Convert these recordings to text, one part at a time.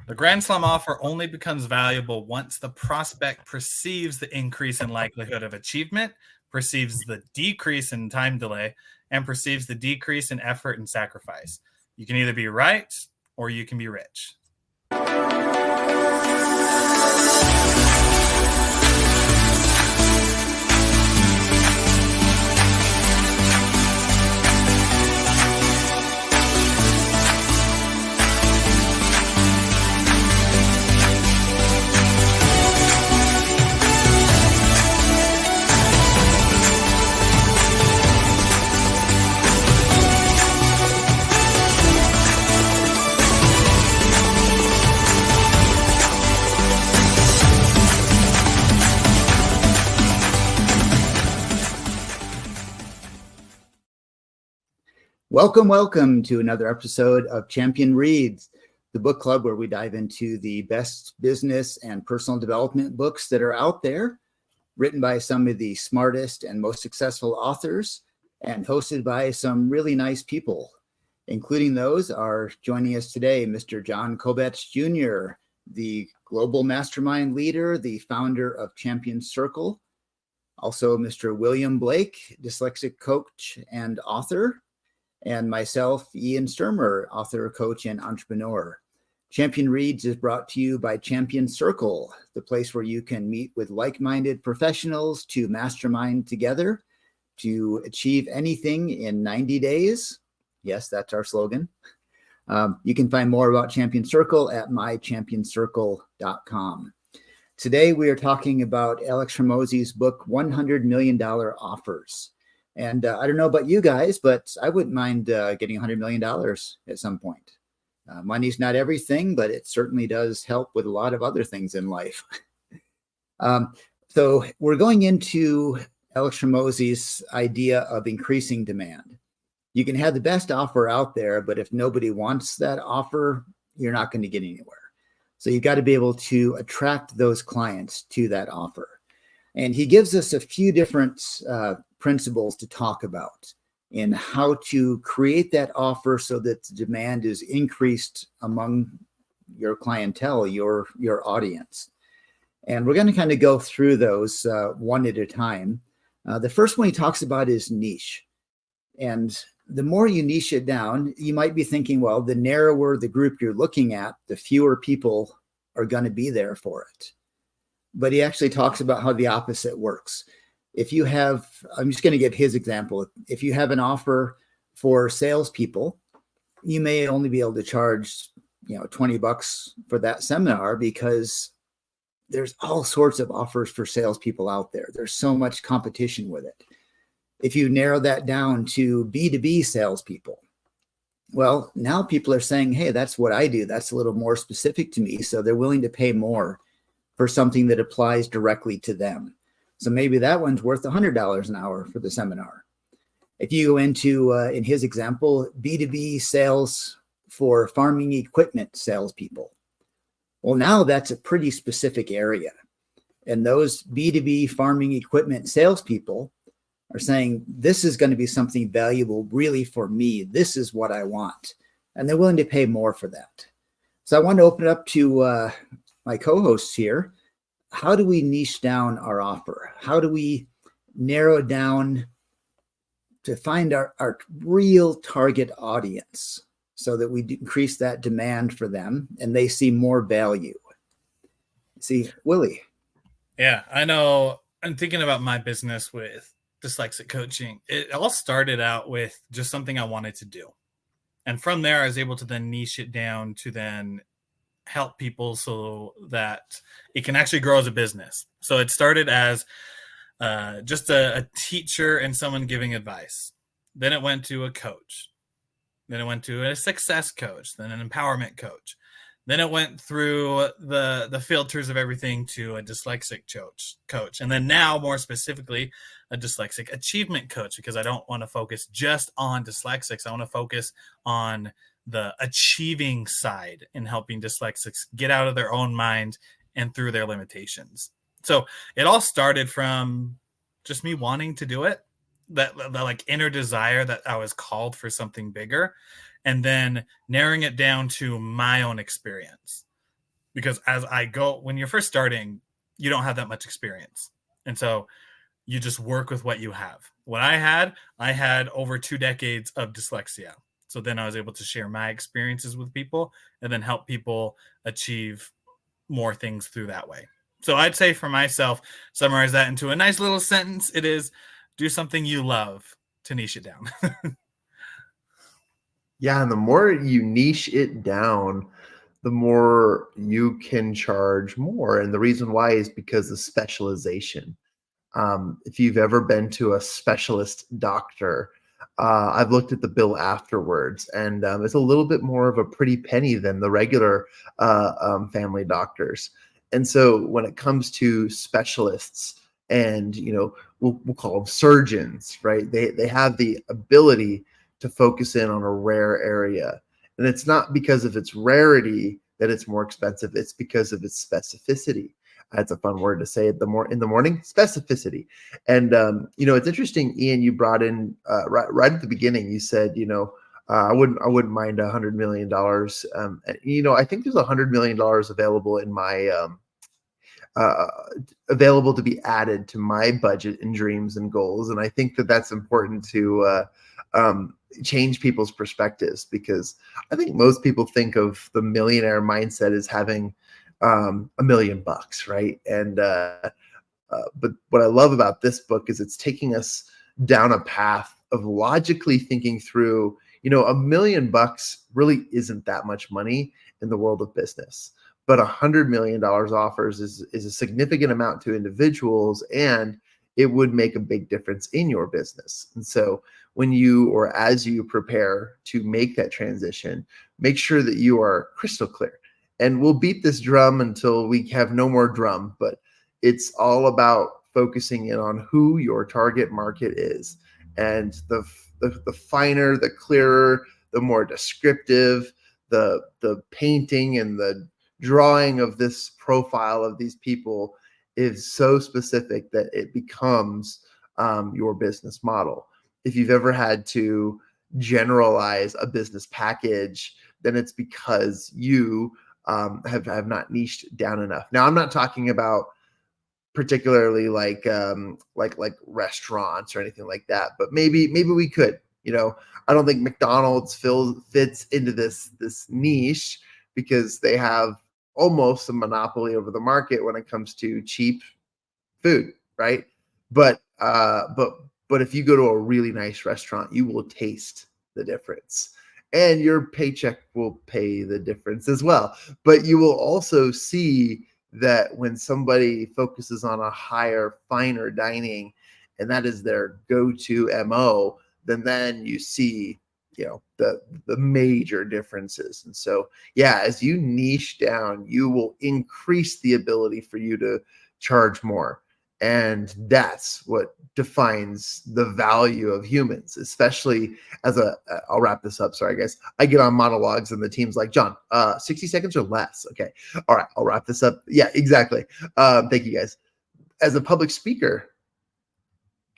The Grand Slam offer only becomes valuable once the prospect perceives the increase in likelihood of achievement, perceives the decrease in time delay, and perceives the decrease in effort and sacrifice. You can either be right or you can be rich. Welcome to another episode of Champion Reads, the book club where we dive into the best business and personal development books that are out there, written by some of the smartest and most successful authors and hosted by some really nice people. Including those are joining us today, Mr. John Kobetz Jr., the global mastermind leader, the founder of Champion Circle. Also, Mr. William Blake, dyslexic coach and author. And myself, Ian Sturmer, author, coach, and entrepreneur. Champion Reads is brought to you by Champion Circle, the place where you can meet with like-minded professionals to mastermind together to achieve anything in 90 days. Yes, that's our slogan. You can find more about Champion Circle at mychampionscircle.com. Today, we are talking about Alex Hormozi's book, $100 Million Offers. And I don't know about you guys, but I wouldn't mind getting $100 million at some point. Money's not everything, but it certainly does help with a lot of other things in life. So we're going into Alex Hormozi's idea of increasing demand. You can have the best offer out there, but if nobody wants that offer, you're not going to get anywhere. So you've got to be able to attract those clients to that offer. And he gives us a few different principles to talk about in how to create that offer so that the demand is increased among your clientele, your audience. And we're going to kind of go through those one at a time. The first one he talks about is niche. And the more you niche it down, you might be thinking, well, the narrower the group you're looking at, the fewer people are going to be there for it. But he actually talks about how the opposite works. If you have, I'm just going to give his example. If you have an offer for salespeople, you may only be able to charge, $20 for that seminar because there's all sorts of offers for salespeople out there. There's so much competition with it. If you narrow that down to B2B salespeople, well, now people are saying, hey, that's what I do. That's a little more specific to me. So they're willing to pay more for something that applies directly to them. So maybe that one's worth $100 an hour for the seminar. If you go into, in his example, B2B sales for farming equipment salespeople, well, now that's a pretty specific area. And those B2B farming equipment salespeople are saying, this is going to be something valuable really for me. This is what I want. And they're willing to pay more for that. So I want to open it up to my co-hosts here. How do we niche down our offer? How do we narrow it down to find our real target audience so that we increase that demand for them and they see more value? See, Willie. Yeah, I know. I'm thinking about my business with dyslexic coaching. It all started out with just something I wanted to do. And from there, I was able to then niche it down to then help people so that it can actually grow as a business. So it started as just a teacher and someone giving advice. Then it went to a coach. Then it went to a success coach, then an empowerment coach. Then it went through the filters of everything to a dyslexic coach. And then now, more specifically, a dyslexic achievement coach, because I don't want to focus just on dyslexics. I want to focus on the achieving side in helping dyslexics get out of their own mind and through their limitations. So it all started from just me wanting to do it, that like inner desire that I was called for something bigger, and then narrowing it down to my own experience. because as I go, when you're first starting, you don't have that much experience. And so you just work with what you have. What I had over 2 decades of dyslexia. So then I was able to share my experiences with people and then help people achieve more things through that way. So I'd say for myself, summarize that into a nice little sentence. It is do something you love to niche it down. Yeah, and the more you niche it down, the more you can charge more. And the reason why is because of specialization. If you've ever been to a specialist doctor, I've looked at the bill afterwards, and it's a little bit more of a pretty penny than the regular family doctors. And so when it comes to specialists, and we'll call them surgeons, right? They have the ability to focus in on a rare area, and it's not because of its rarity that it's more expensive. It's because of its specificity. That's a fun word to say in the morning, specificity. And, it's interesting, Ian, you brought in right at the beginning, you said, I wouldn't mind $100 million. I think there's $100 million available in my, available to be added to my budget and dreams and goals. And I think that that's important to change people's perspectives, because I think most people think of the millionaire mindset as having $1 million, right? And but what I love about this book is it's taking us down a path of logically thinking through, $1 million really isn't that much money in the world of business, but $100 million offers is a significant amount to individuals, and it would make a big difference in your business. And so when you, or as you prepare to make that transition, make sure that you are crystal clear. And we'll beat this drum until we have no more drum, but it's all about focusing in on who your target market is. And the finer, the clearer, the more descriptive, the painting and the drawing of this profile of these people is so specific that it becomes your business model. If you've ever had to generalize a business package, then it's because you have not niched down enough. Now, I'm not talking about particularly like restaurants or anything like that, but maybe we could. I don't think McDonald's fits into this niche, because they have almost a monopoly over the market when it comes to cheap food, right? But if you go to a really nice restaurant, you will taste the difference, and your paycheck will pay the difference as well. But you will also see that when somebody focuses on a higher, finer dining, and that is their go-to MO, then you see, the major differences. And so, yeah, as you niche down, you will increase the ability for you to charge more. And that's what defines the value of humans, especially I'll wrap this up. Sorry, guys. I get on monologues and the team's like, John, 60 seconds or less. Okay. All right. I'll wrap this up. Yeah, exactly. Thank you, guys. As a public speaker,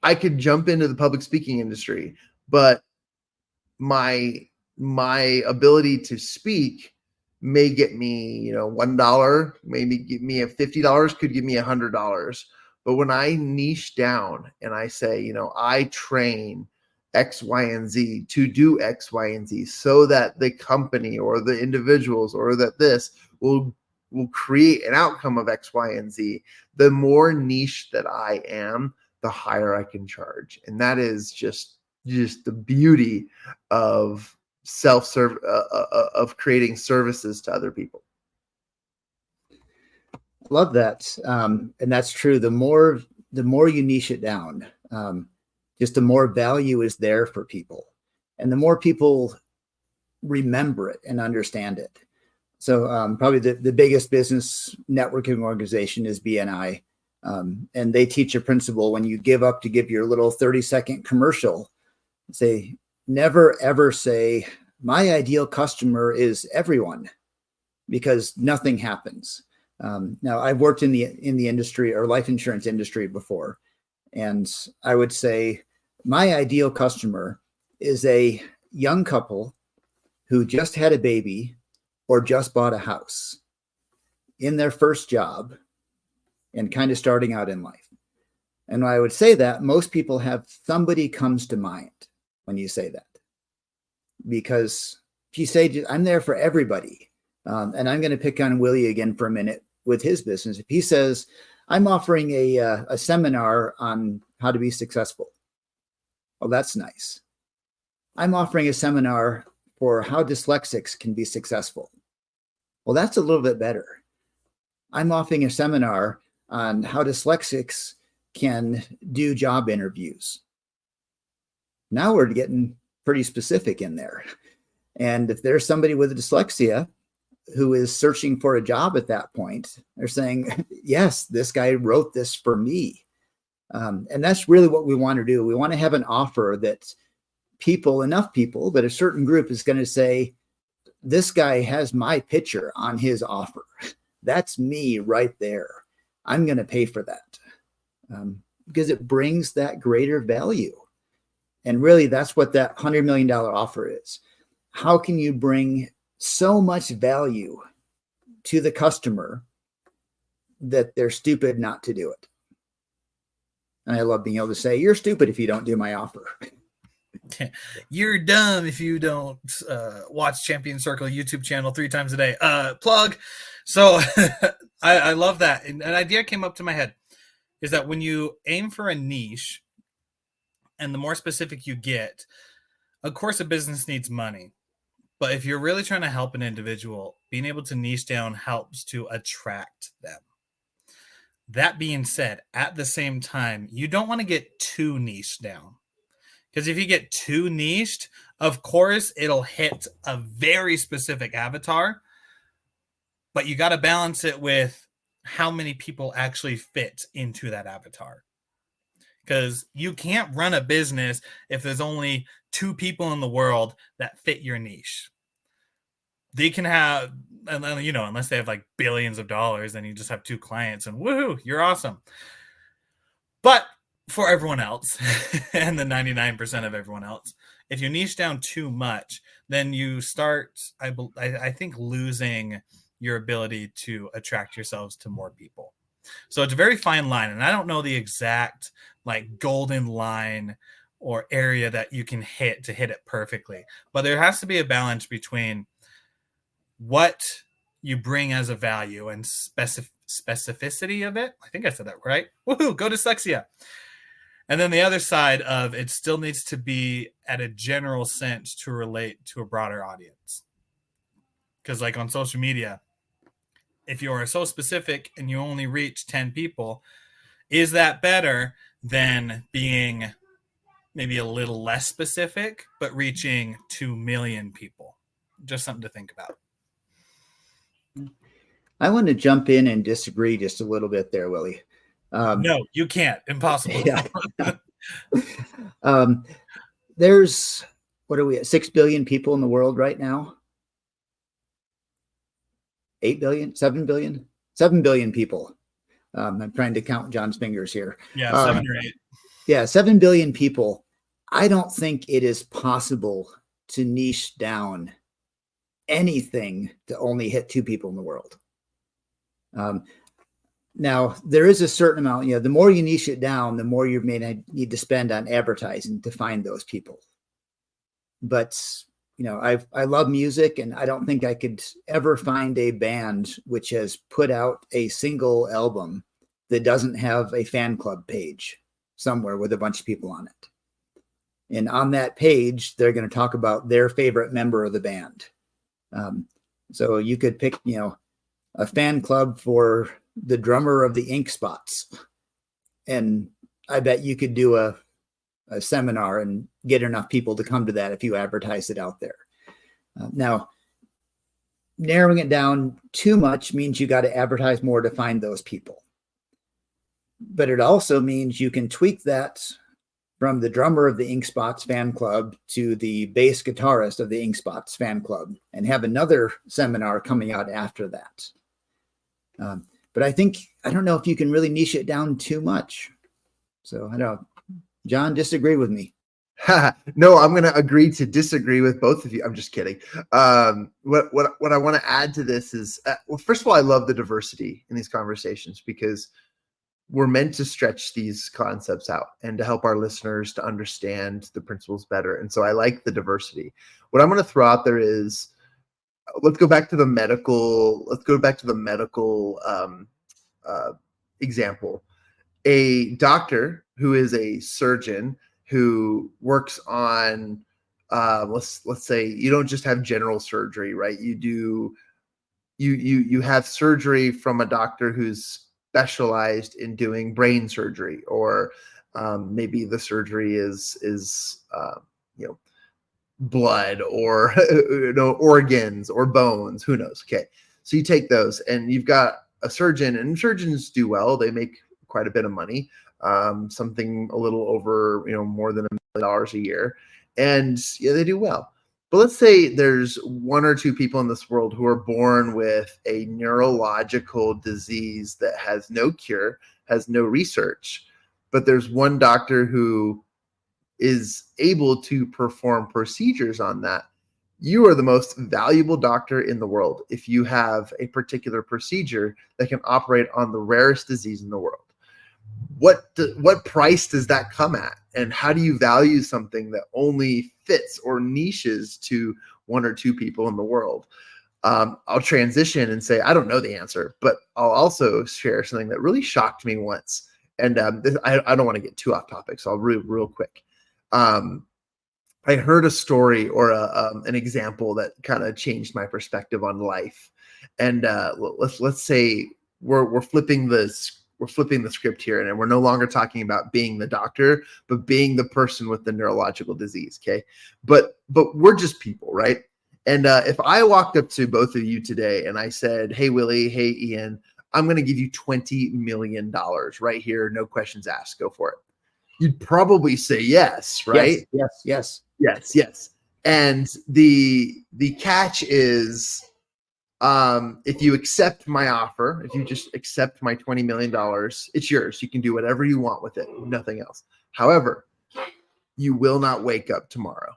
I could jump into the public speaking industry, but my ability to speak may get me, $1, maybe give me $50, could give me $100. But when I niche down and I say, I train X, Y, and Z to do X, Y, and Z, so that the company or the individuals or that this will create an outcome of X, Y, and Z, the more niche that I am, the higher I can charge. And that is just the beauty of self-serve, of creating services to other people. Love that. And that's true. The more you niche it down, just the more value is there for people, and the more people remember it and understand it. So probably the biggest business networking organization is BNI. And they teach a principle: when you give up to give your little 30-second commercial, say, never, ever say, my ideal customer is everyone, because nothing happens. Now, I've worked in the industry, or life insurance industry, before, and I would say my ideal customer is a young couple who just had a baby or just bought a house. in their first job and kind of starting out in life. And I would say that most people have somebody comes to mind when you say that. Because if you say, I'm there for everybody, and I'm going to pick on Willie again for a minute with his business. If he says, I'm offering a seminar on how to be successful. Well, that's nice. I'm offering a seminar for how dyslexics can be successful. Well, that's a little bit better. I'm offering a seminar on how dyslexics can do job interviews. Now we're getting pretty specific in there. And if there's somebody with dyslexia who is searching for a job at that point, they're saying, yes, this guy wrote this for me. And that's really what we want to do. We want to have an offer that enough people, but a certain group is going to say, this guy has my picture on his offer. That's me right there. I'm going to pay for that because it brings that greater value. And really, that's what that $100 million offer is. How can you bring so much value to the customer that they're stupid not to do it? And I love being able to say, you're stupid if you don't do my offer. You're dumb if you don't watch Champion Circle YouTube channel 3 times a day. Plug. So I love that. And an idea came up to my head is that when you aim for a niche and the more specific you get, of course, a business needs money. But if you're really trying to help an individual, being able to niche down helps to attract them. That being said, at the same time, you don't want to get too niche down. Because if you get too niched, of course, it'll hit a very specific avatar. But you got to balance it with how many people actually fit into that avatar. Because you can't run a business if there's only 2 people in the world that fit your niche. They can have, unless they have like billions of dollars, then you just have 2 clients and woohoo, you're awesome. But for everyone else and the 99% of everyone else, if you niche down too much, then you start, I think, losing your ability to attract yourselves to more people. So it's a very fine line. And I don't know the exact like golden line or area that you can hit to hit it perfectly. But there has to be a balance between what you bring as a value and specificity of it. I think I said that right. Woohoo, go dyslexia. And then the other side of it still needs to be at a general sense to relate to a broader audience. Because like on social media, if you are so specific and you only reach 10 people, is that better than being maybe a little less specific, but reaching 2 million people? Just something to think about. I want to jump in and disagree just a little bit there, Willie. No, you can't. Impossible. Yeah. There's, what are we at, 6 billion people in the world right now? 8 billion, 7 billion? 7 billion people. I'm trying to count John's fingers here. Yeah, 7 or 8. Yeah, 7 billion people. I don't think it is possible to niche down anything to only hit 2 people in the world. Now, there is a certain amount, the more you niche it down, the more you may need to spend on advertising to find those people. But, I love music, and I don't think I could ever find a band which has put out a single album that doesn't have a fan club page somewhere with a bunch of people on it. And on that page, they're going to talk about their favorite member of the band. So you could pick, a fan club for the drummer of the Ink Spots. And I bet you could do a seminar and get enough people to come to that if you advertise it out there. Now, narrowing it down too much means you got to advertise more to find those people. But it also means you can tweak that from the drummer of the Ink Spots fan club to the bass guitarist of the Ink Spots fan club and have another seminar coming out after that. But I don't know if you can really niche it down too much. So I don't know. John, disagree with me. No, I'm going to agree to disagree with both of you. I'm just kidding. What I want to add to this is, well, first of all, I love the diversity in these conversations because we're meant to stretch these concepts out and to help our listeners to understand the principles better. And so I like the diversity. What I'm going to throw out there is, let's go back to the medical example. A doctor who is a surgeon who works on, let's say you don't just have general surgery, right? You have surgery from a doctor who's specialized in doing brain surgery, or maybe the surgery is blood, or organs or bones, who knows. Okay, so you take those and you've got a surgeon, and surgeons do well. They make quite a bit of money, something a little over, more than $1 million a year, and they do well. But let's say there's one or two people in this world who are born with a neurological disease that has no cure, has no research, but there's one doctor who is able to perform procedures on that. You are the most valuable doctor in the world if you have a particular procedure that can operate on the rarest disease in the world. What price does that come at? And how do you value something that only fits or niches to one or two people in the world? I'll transition and say, I don't know the answer, but I'll also share something that really shocked me once. And I don't want to get too off topic, so I'll real quick. I heard a story or an example that kind of changed my perspective on life. And let's say we're flipping the script here, and we're no longer talking about being the doctor, but being the person with the neurological disease. Okay, but we're just people, right? And if I walked up to both of you today and I said, "Hey Willie, hey Ian, I'm going to give you $20 million right here, no questions asked, go for it," you'd probably say yes, right? Yes. And the catch is, if you accept my offer, if you just accept my $20 million, it's yours. You can do whatever you want with it, nothing else. However, you will not wake up tomorrow.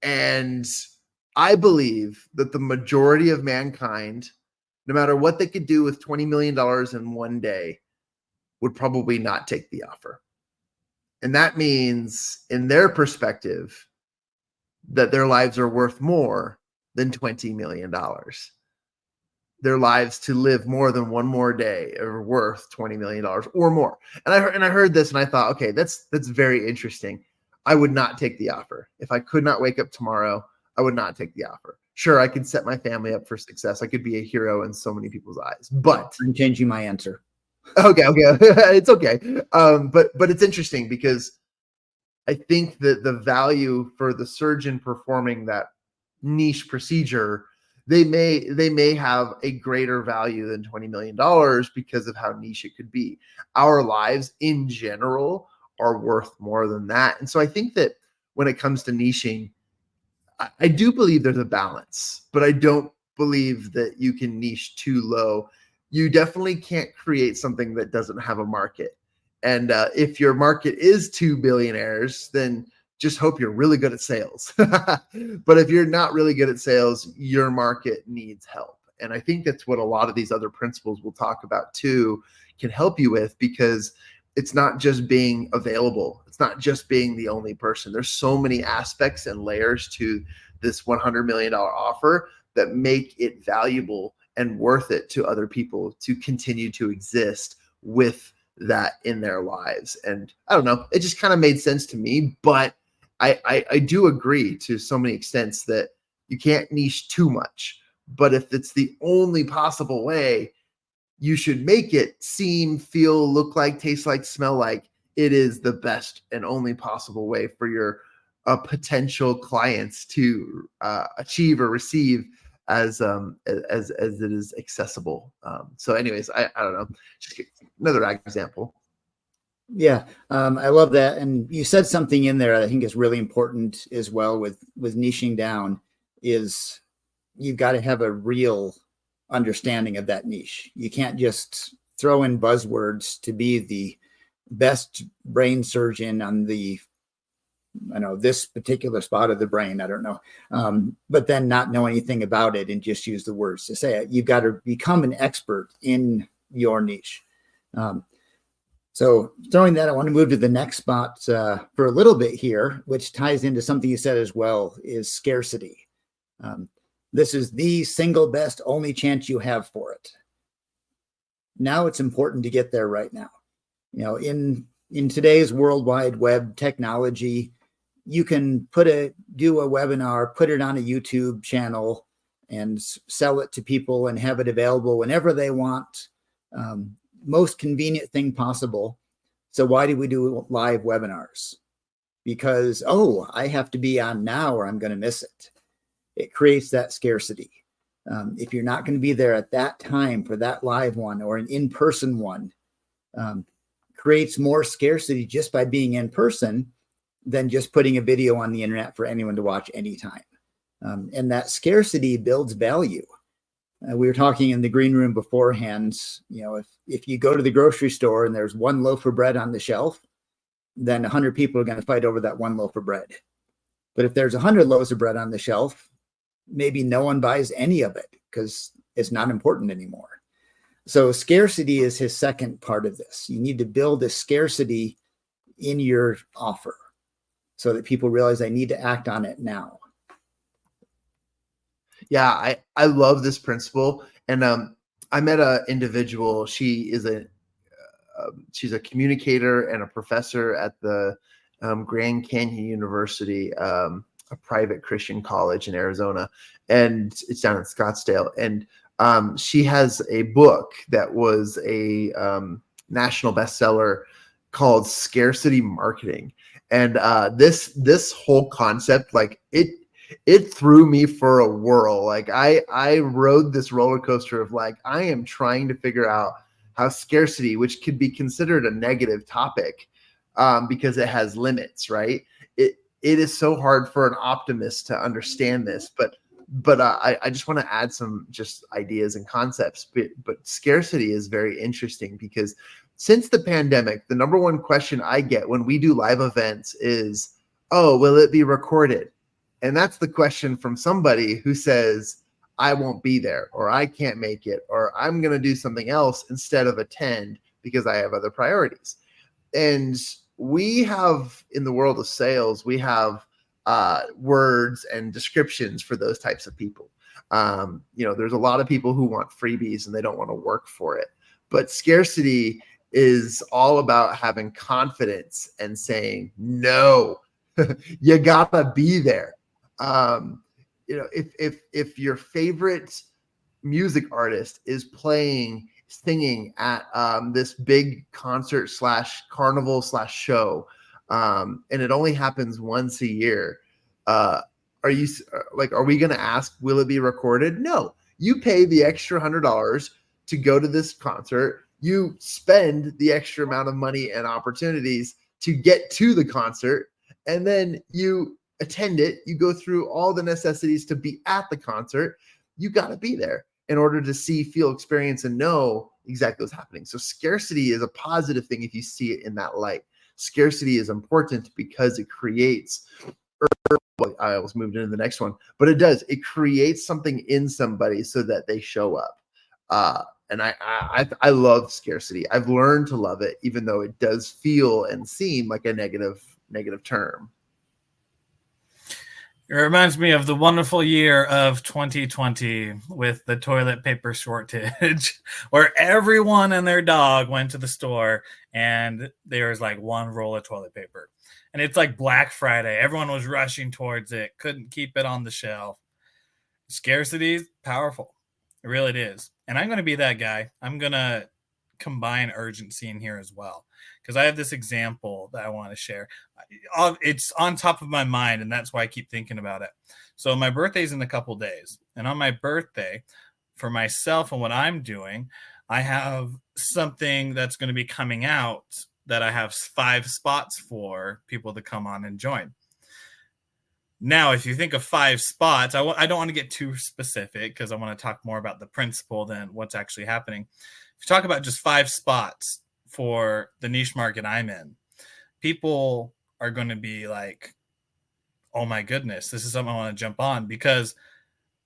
And I believe that the majority of mankind, no matter what they could do with $20 million in one day, would probably not take the offer. And that means, in their perspective, that their lives are worth more than $20 million. Their lives to live more than one more day are worth $20 million or more. And I heard this and I thought, okay, that's very interesting. I would not take the offer. If I could not wake up tomorrow, I would not take the offer. Sure, I could set my family up for success. I could be a hero in so many people's eyes, but I'm changing my answer. Okay. It's okay. But it's interesting because I think that the value for the surgeon performing that niche procedure, they may have a greater value than $20 million because of how niche it could be. Our lives in general are worth more than that. And so I think that when it comes to niching, I do believe there's a balance, but I don't believe that you can niche too low. You definitely can't create something that doesn't have a market. And if your market is 2 billionaires, then just hope you're really good at sales. But if you're not really good at sales, your market needs help. And I think that's what a lot of these other principles we'll talk about too can help you with, because it's not just being available. It's not just being the only person. There's so many aspects and layers to this $100 million offer that make it valuable and worth it to other people to continue to exist with that in their lives. And I don't know, it just kind of made sense to me, but I do agree to so many extents that you can't niche too much. But if it's the only possible way, you should make it seem, feel, look like, taste like, smell like it is the best and only possible way for your potential clients to achieve or receive as it is accessible. So anyways, I don't know, just another example. Yeah, I love that. And you said something in there I think is really important as well with niching down, is you've got to have a real understanding of that niche. You can't just throw in buzzwords to be best brain surgeon on this particular spot of the brain. I don't know. But then not know anything about it and just use the words to say it. You've got to become an expert in your niche. So throwing that, I want to move to the next spot for a little bit here, which ties into something you said as well, is scarcity. This is the single best, only chance you have for it. Now it's important to get there right now. In today's World Wide Web technology, you can do a webinar, put it on a YouTube channel, and sell it to people and have it available whenever they want. Most convenient thing possible. So why do we do live webinars? Because, I have to be on now or I'm going to miss it. It creates that scarcity. If you're not going to be there at that time for that live one or an in-person one, creates more scarcity just by being in person than just putting a video on the internet for anyone to watch anytime. And that scarcity builds value. We were talking in the green room beforehand, if you go to the grocery store and there's one loaf of bread on the shelf, then 100 people are going to fight over that one loaf of bread. But if there's 100 loaves of bread on the shelf, maybe no one buys any of it because it's not important anymore. So scarcity is his second part of this. You need to build a scarcity in your offer so that people realize they need to act on it now. Yeah, I love this principle. And I met an individual. She's a communicator and a professor at the Grand Canyon University, a private Christian college in Arizona, and it's down in Scottsdale. And she has a book that was a national bestseller called Scarcity Marketing. And this whole concept, like it threw me for a whirl. Like I rode this roller coaster of like, I am trying to figure out how scarcity, which could be considered a negative topic because it has limits, right? It is so hard for an optimist to understand this, but I just want to add some just ideas and concepts. But scarcity is very interesting because since the pandemic, the number one question I get when we do live events is, oh, will it be recorded? And that's the question from somebody who says, I won't be there, or I can't make it, or I'm going to do something else instead of attend because I have other priorities. And we have, in the world of sales, we have words and descriptions for those types of people. There's a lot of people who want freebies and they don't want to work for it. But scarcity is all about having confidence and saying, no, you gotta be there. If your favorite music artist is singing at this big concert / carnival / show, and it only happens once a year, are we going to ask, will it be recorded? No, you pay the extra $100 to go to this concert. You spend the extra amount of money and opportunities to get to the concert, and then you attend it. You go through all the necessities to be at the concert. You got to be there in order to see, feel, experience, and know exactly what's happening. So scarcity is a positive thing if you see it in that light. Scarcity is important because it creates, I almost moved into the next one, but it creates something in somebody so that they show up. And I love scarcity. I've learned to love it, even though it does feel and seem like a negative term. It reminds me of the wonderful year of 2020 with the toilet paper shortage, where everyone and their dog went to the store and there was like one roll of toilet paper. And it's like Black Friday. Everyone was rushing towards it, couldn't keep it on the shelf. Scarcity is powerful. It really is. And I'm going to be that guy. I'm going to combine urgency in here as well, because I have this example that I want to share. It's on top of my mind, and that's why I keep thinking about it. So my birthday's in a couple days, and on my birthday, for myself and what I'm doing, I have something that's going to be coming out that I have 5 spots for people to come on and join. Now, if you think of 5 spots, I don't want to get too specific because I want to talk more about the principle than what's actually happening. If you talk about just 5 spots for the niche market I'm in, people are going to be like, oh my goodness, this is something I want to jump on, because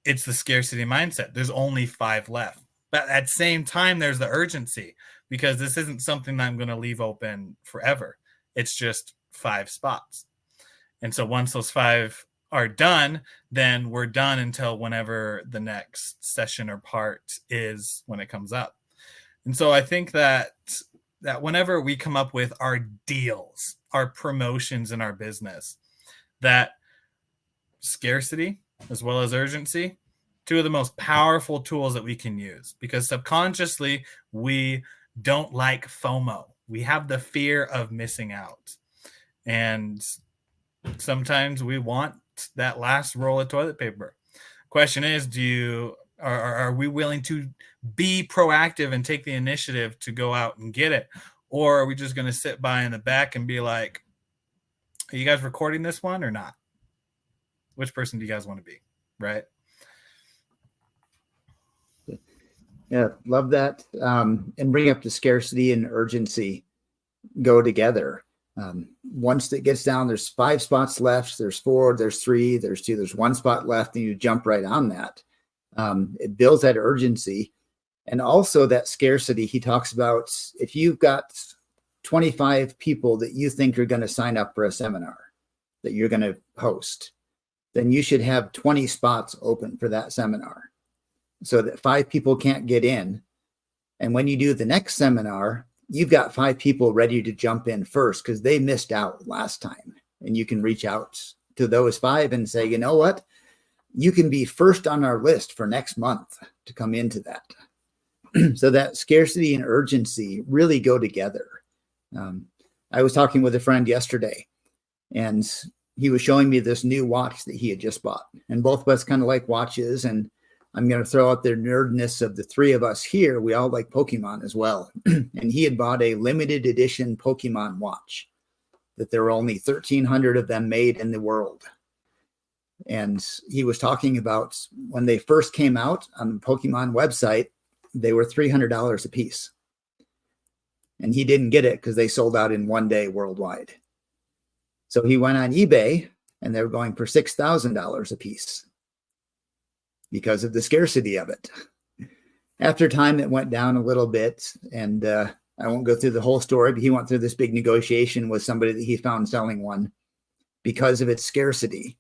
it's the scarcity mindset. There's only 5 left. But at the same time, there's the urgency, because this isn't something that I'm going to leave open forever. It's just 5 spots. And so once those 5 are done, then we're done until whenever the next session or part is, when it comes up. And so I think that whenever we come up with our deals, our promotions in our business, that scarcity as well as urgency, 2 of the most powerful tools that we can use, because subconsciously we don't like FOMO. We have the fear of missing out. And sometimes we want that last roll of toilet paper. Question is, are we willing to be proactive and take the initiative to go out and get it? Or are we just going to sit by in the back and be like, are you guys recording this one or not? Which person do you guys want to be? Right? Yeah, love that. And bring up the scarcity and urgency go together. Once it gets down, there's 5 spots left, there's 4, there's 3, there's 2, there's 1 spot left, and you jump right on that. It builds that urgency. And also that scarcity, he talks about, if you've got 25 people that you think are going to sign up for a seminar that you're going to host, then you should have 20 spots open for that seminar, so that 5 people can't get in. And when you do the next seminar, you've got 5 people ready to jump in first because they missed out last time. And you can reach out to those 5 and say, you know what? You can be first on our list for next month to come into that. So that scarcity and urgency really go together. I was talking with a friend yesterday, and he was showing me this new watch that he had just bought. And both of us kind of like watches, and I'm going to throw out the nerdness of the 3 of us here. We all like Pokemon as well. And he had bought a limited edition Pokemon watch that there were only 1,300 of them made in the world. And he was talking about when they first came out on the Pokemon website, they were $300 a piece. And he didn't get it because they sold out in 1 day worldwide. So he went on eBay, and they were going for $6,000 a piece because of the scarcity of it. After time, it went down a little bit, and I won't go through the whole story, but he went through this big negotiation with somebody that he found selling one because of its scarcity.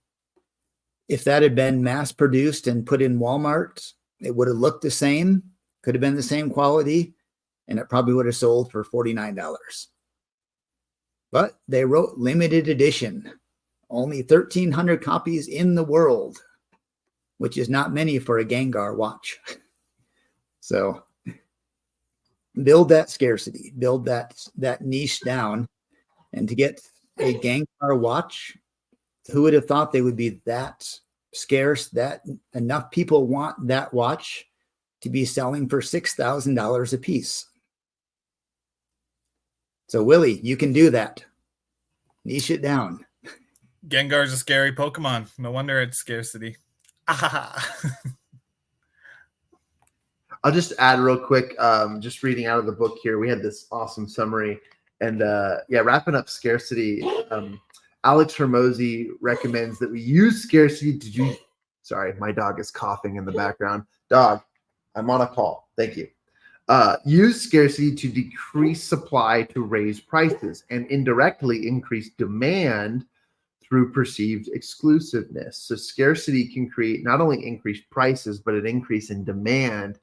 If that had been mass produced and put in Walmart, it would have looked the same, could have been the same quality, and it probably would have sold for $49. But they wrote limited edition, only 1,300 copies in the world, which is not many for a Gengar watch. So build that scarcity, build that niche down. And to get a Gengar watch, who would have thought they would be that scarce, that enough people want that watch to be selling for $6,000 a piece? So Willie, you can do that. Niche it down. Gengar's a scary Pokemon. No wonder it's scarcity. I'll just add real quick, just reading out of the book here, we had this awesome summary. And wrapping up scarcity, Alex Hormozi recommends that we use scarcity to do. Sorry, my dog is coughing in the background. Dog, I'm on a call. Thank you. Use scarcity to decrease supply to raise prices and indirectly increase demand through perceived exclusiveness. So scarcity can create not only increased prices, but an increase in demand,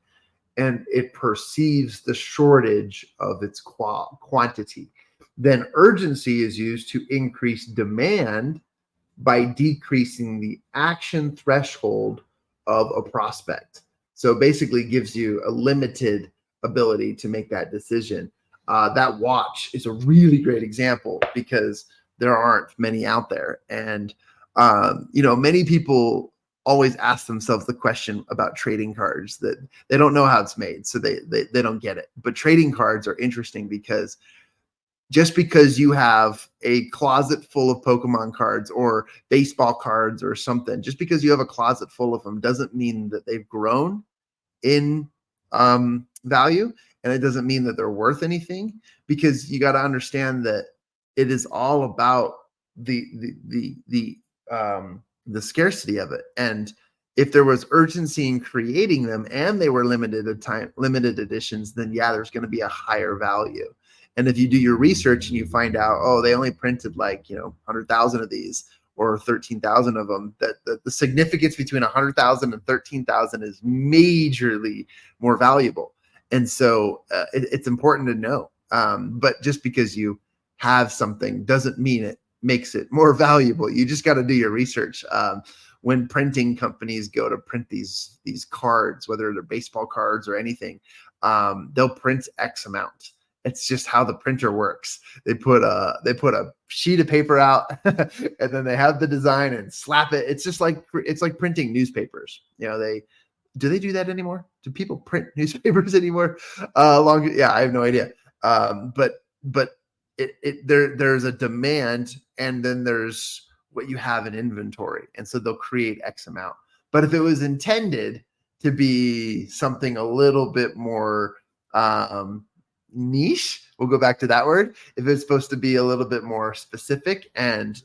and it perceives the shortage of its quantity. Then urgency is used to increase demand by decreasing the action threshold of a prospect. So basically gives you a limited ability to make that decision. That watch is a really great example because there aren't many out there. And, many people always ask themselves the question about trading cards, that they don't know how it's made. So they don't get it. But trading cards are interesting because just because you have a closet full of Pokemon cards or baseball cards or something, just because you have a closet full of them doesn't mean that they've grown in value. and it doesn't mean that they're worth anything, because you got to understand that it is all about the scarcity of it. And if there was urgency in creating them and they were limited editions, then yeah, there's going to be a higher value. And if you do your research and you find out, oh, they only printed 100,000 of these or 13,000 of them, that the significance between 100,000 and 13,000 is majorly more valuable. And so it's important to know. But just because you have something doesn't mean it makes it more valuable. You just got to do your research. When printing companies go to print these cards, whether they're baseball cards or anything, they'll print X amount. It's just how the printer works. They put a sheet of paper out and then they have the design and slap it. It's like printing newspapers. Do they do that anymore? Do people print newspapers anymore? I have no idea. But there's a demand, and then there's what you have in inventory, and so they'll create X amount. But if it was intended to be something a little bit more niche, we'll go back to that word. If it's supposed to be a little bit more specific and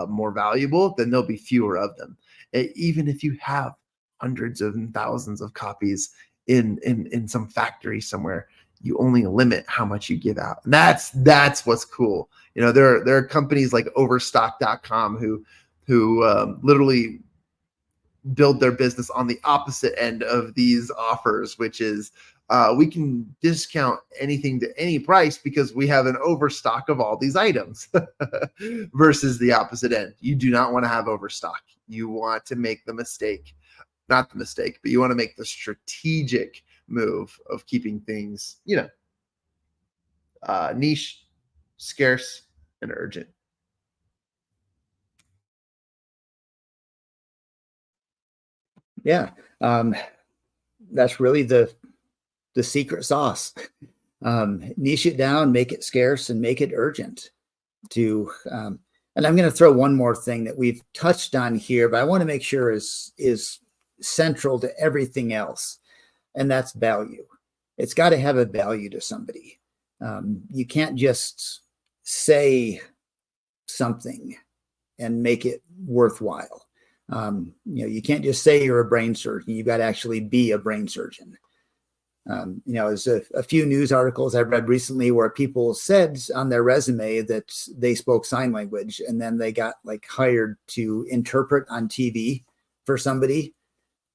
more valuable, then there'll be fewer of them. Even if you have hundreds of thousands of copies in some factory somewhere, you only limit how much you give out. And that's what's cool. There are companies like Overstock.com who literally build their business on the opposite end of these offers, which is we can discount anything to any price because we have an overstock of all these items versus the opposite end. You do not want to have overstock. You want to make not the mistake, but you want to make the strategic move of keeping things, niche, scarce, and urgent. Yeah. That's really the secret sauce. Niche it down, make it scarce, and make it urgent. And I'm going to throw one more thing that we've touched on here, but I want to make sure is central to everything else, and that's value. It's got to have a value to somebody. You can't just say something and make it worthwhile. You can't just say you're a brain surgeon. You got to actually be a brain surgeon. There's a few news articles I've read recently where people said on their resume that they spoke sign language, and then they got hired to interpret on TV for somebody,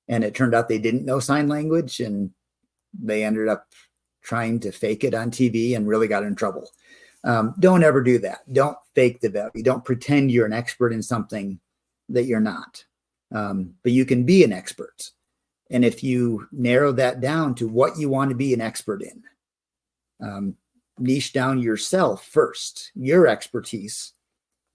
and it turned out they didn't know sign language, and they ended up trying to fake it on TV and really got in trouble. Don't ever do that. Don't fake the value. Don't pretend you're an expert in something that you're not. But you can be an expert. And if you narrow that down to what you want to be an expert in, niche down yourself first, your expertise,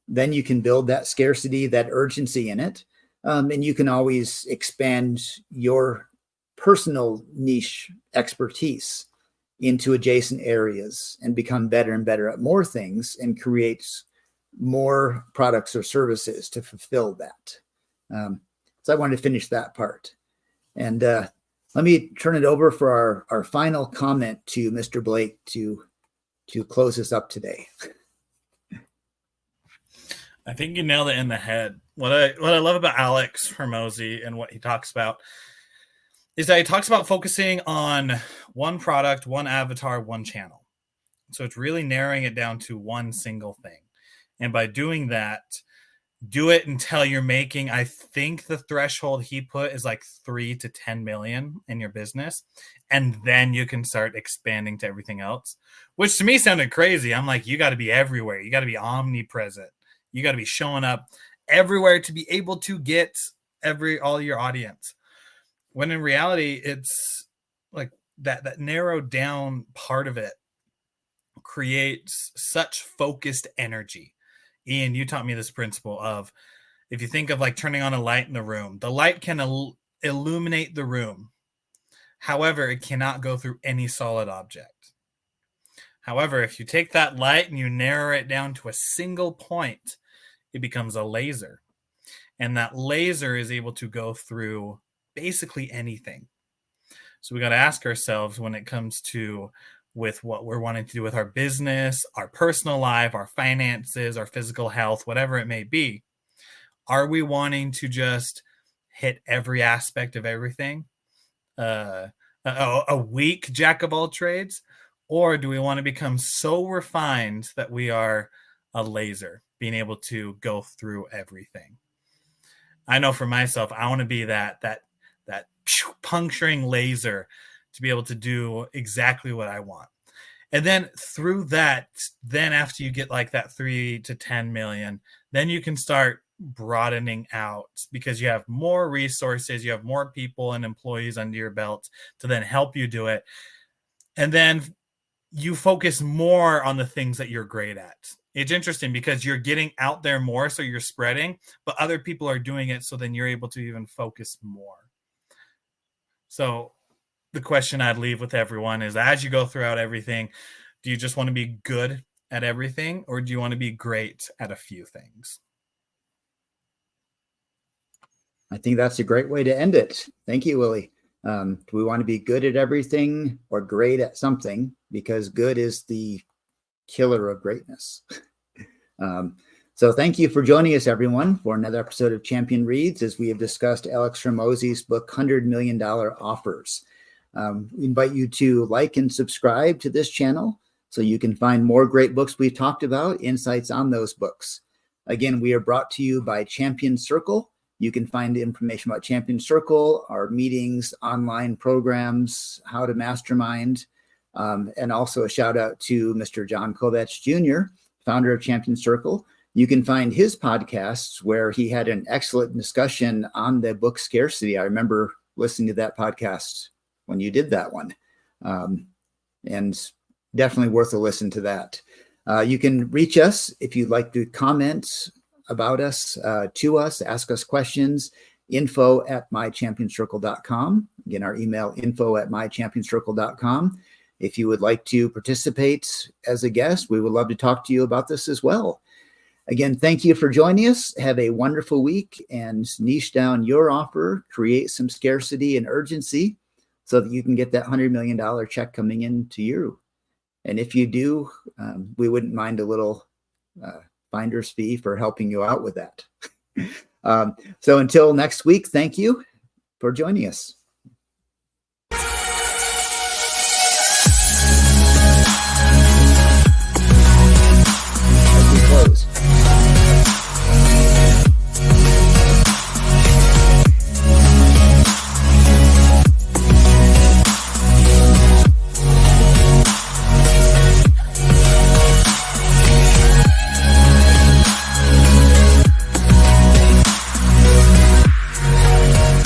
then you can build that scarcity, that urgency in it. And you can always expand your personal niche expertise into adjacent areas and become better and better at more things and create more products or services to fulfill that. So I wanted to finish that part. And let me turn it over for our final comment to Mr. Blake to close us up today. I think you nailed it in the head. What I love about Alex Hormozi and what he talks about is that he talks about focusing on one product, one avatar, one channel. So it's really narrowing it down to one single thing. And by doing that, do it until you're making, I think the threshold he put is 3 to 10 million in your business. And then you can start expanding to everything else, which to me sounded crazy. I'm like, you got to be everywhere. You got to be omnipresent. You got to be showing up everywhere to be able to get all your audience. When in reality, it's like that narrowed down part of it creates such focused energy. Ian, you taught me this principle of, if you think of turning on a light in the room, the light can illuminate the room. However, it cannot go through any solid object. However, if you take that light and you narrow it down to a single point, it becomes a laser. And that laser is able to go through basically anything. So we got to ask ourselves when it comes to with what we're wanting to do with our business, our personal life, our finances, our physical health, whatever it may be. Are we wanting to just hit every aspect of everything? A weak jack of all trades? Or do we want to become so refined that we are a laser, being able to go through everything? I know for myself, I want to be that puncturing laser to be able to do exactly what I want. And then through that, then after you get like that 3 to 10 million, then you can start broadening out because you have more resources, you have more people and employees under your belt to then help you do it. And then you focus more on the things that you're great at. It's interesting because you're getting out there more, so you're spreading, but other people are doing it, so then you're able to even focus more. So the question I'd leave with everyone is, as you go throughout everything, do you just want to be good at everything, or do you want to be great at a few things? I think that's a great way to end it. Thank you, Willie. Do we want to be good at everything or great at something? Because good is the killer of greatness. So thank you for joining us, everyone, for another episode of Champion Reads, as we have discussed Alex Hormozi's book, $100 Million Offers. We invite you to like and subscribe to this channel so you can find more great books we've talked about, insights on those books. Again, we are brought to you by Champion Circle. You can find information about Champion Circle, our meetings, online programs, how to mastermind, and also a shout out to Mr. John Kovach Jr., founder of Champion Circle. You can find his podcasts where he had an excellent discussion on the book Scarcity. I remember listening to that podcast when you did that one, and definitely worth a listen to that. You can reach us if you'd like to comment about us, to us, ask us questions, info@mychampionscircle.com. Again, our email, info@mychampionscircle.com. If you would like to participate as a guest, we would love to talk to you about this as well. Again, thank you for joining us. Have a wonderful week and niche down your offer, create some scarcity and urgency so that you can get that $100 million check coming in to you. And if you do, we wouldn't mind a little finder's fee for helping you out with that. So until next week, thank you for joining us.